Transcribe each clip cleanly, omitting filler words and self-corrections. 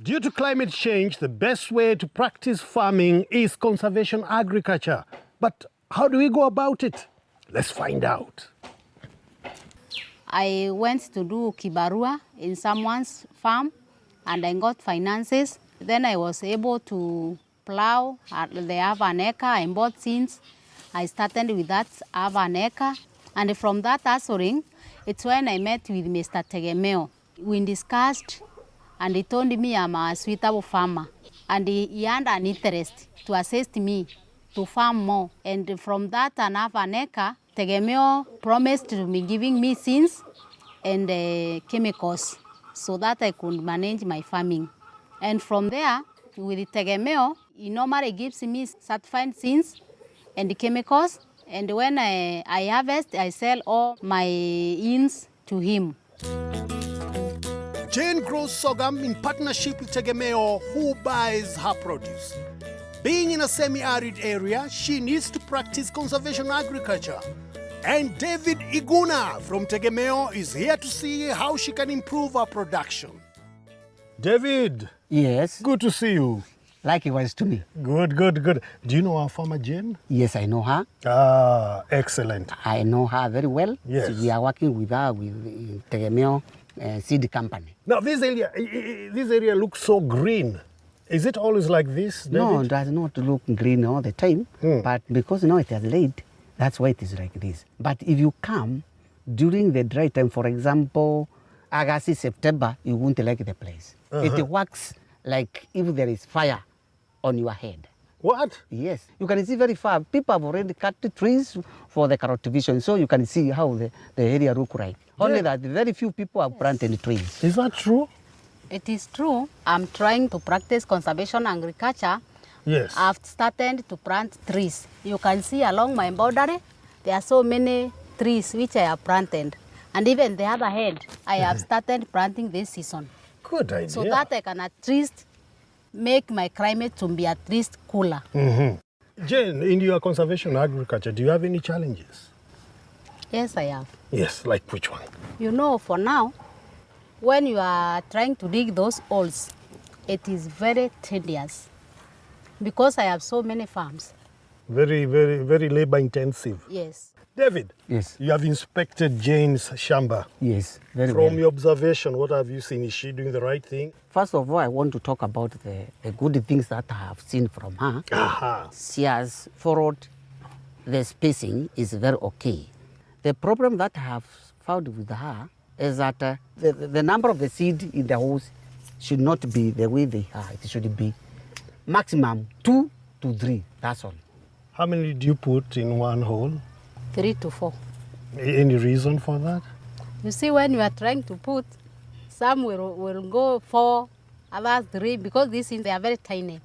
Due to climate change, the best way to practice farming is conservation agriculture. But how do we go about it? Let's find out. I went to do kibarua in someone's farm and I got finances. Then I was able to plow. They have an acre. I bought seeds. I started with that half an acre. And from that answering, it's when I met with Mr. Tegemeo. We discussed and he told me I'm a suitable farmer. And he had an interest to assist me to farm more. And from that and half an acre, Tegemeo promised to be giving me seeds and chemicals so that I could manage my farming. And from there, with Tegemeo, he normally gives me certified seeds and chemicals. And when I harvest, I sell all my ins to him. Jane grows sorghum in partnership with Tegemeo, who buys her produce. Being in a semi-arid area, she needs to practice conservation agriculture. And David Iguna from Tegemeo is here to see how she can improve her production. David. Yes. Good to see you. Likewise to me. Good, good, good. Do you know our farmer Jane? Yes, I know her. Ah, excellent. I know her very well. Yes. So we are working with her with Tegemeo seed company. Now, this area looks so green. Is it always like this, David? No, it does not look green all the time. But because now it has laid, that's why it is like this. But if you come during the dry time, for example, August, September, you won't like the place. It works like if there is fire on your head. What? Yes. You can see very far. People have already cut the trees for the cultivation, so you can see how the area look like. Only that very few people have planted trees. Is that true? It is true. I'm trying to practice conservation agriculture. Yes. I've started to plant trees. You can see along my boundary, there are so many trees which I have planted. And even the other head, I have started planting this season. Good idea. So that I can at least make my climate to be at least cooler. Jane, in your conservation agriculture, do you have any challenges? Yes, I have. Yes, like which one? You know, for now, when you are trying to dig those holes, it is very tedious because I have so many farms. Very, very, very labor intensive. Yes. David, Yes. you have inspected Jane's shamba. Yes, very From well. your observation, what have you seen? Is she doing the right thing? First of all, I want to talk about the good things that I have seen from her. Aha. She has followed the spacing is very okay. The problem that I have found with her is that the number of the seed in the holes should not be the way they are. It should be maximum 2 to 3, that's all. How many do you put in one hole? 3 to 4. Any reason for that? You see, when you are trying to put, some will go 4, others 3, because these things, they are very tiny.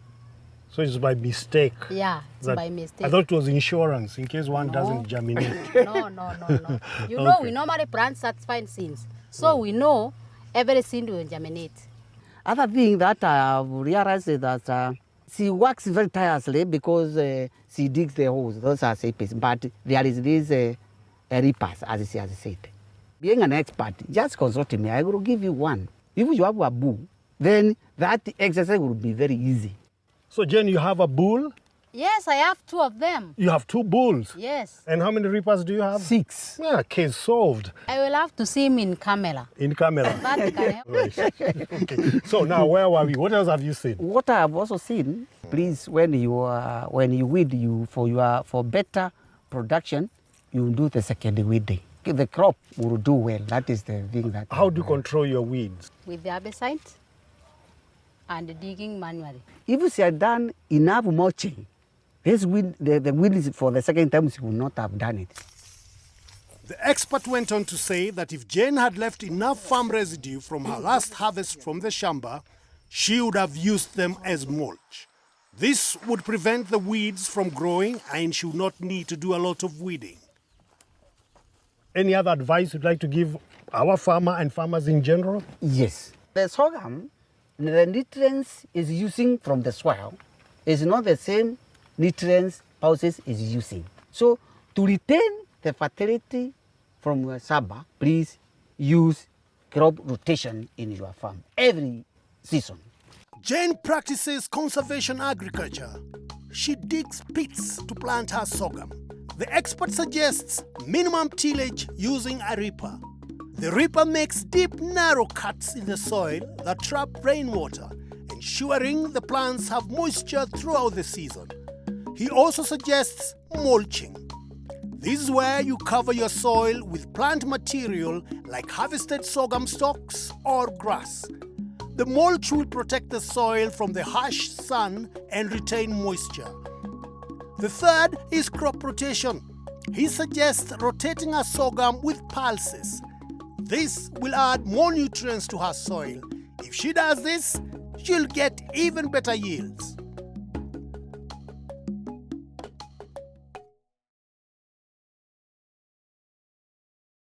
So it's by mistake? Yeah, it's by mistake. I thought it was insurance in case one doesn't germinate. No. You know, we normally plant certified seeds. So we know every seed will germinate. Other thing that I have realized is that she works very tirelessly because she digs the holes. Those are shapes. But there is this reapers, as she has said. Being an expert, just consult me. I will give you one. If you have a bull, then that exercise will be very easy. So, Jane, you have a bull? Yes, I have 2 of them. You have 2 bulls? Yes. And how many reapers do you have? 6. Yeah, case solved. I will have to see him in camera. In camera. That can help. Right. Okay. So now, where were we? What else have you seen? What I have also seen, please, when you weed for better production, you do the second weeding. The crop will do well. That is the thing that. How do you control your weeds? With the herbicide and digging manually. If she had done enough mulching, this weed, the weeds for the second time, she would not have done it. The expert went on to say that if Jane had left enough farm residue from her last harvest from the shamba, she would have used them as mulch. This would prevent the weeds from growing and she would not need to do a lot of weeding. Any other advice you'd like to give our farmer and farmers in general? Yes. The sorghum, the nutrients is using from the soil is not the same nutrients houses is using. So to retain the fertility from your Shamba, please use crop rotation in your farm every season. Jane practices conservation agriculture. She digs pits to plant her sorghum. The expert suggests minimum tillage using a ripper. The ripper makes deep, narrow cuts in the soil that trap rainwater, ensuring the plants have moisture throughout the season. He also suggests mulching. This is where you cover your soil with plant material like harvested sorghum stalks or grass. The mulch will protect the soil from the harsh sun and retain moisture. The third is crop rotation. He suggests rotating her sorghum with pulses. This will add more nutrients to her soil. If she does this, she'll get even better yields.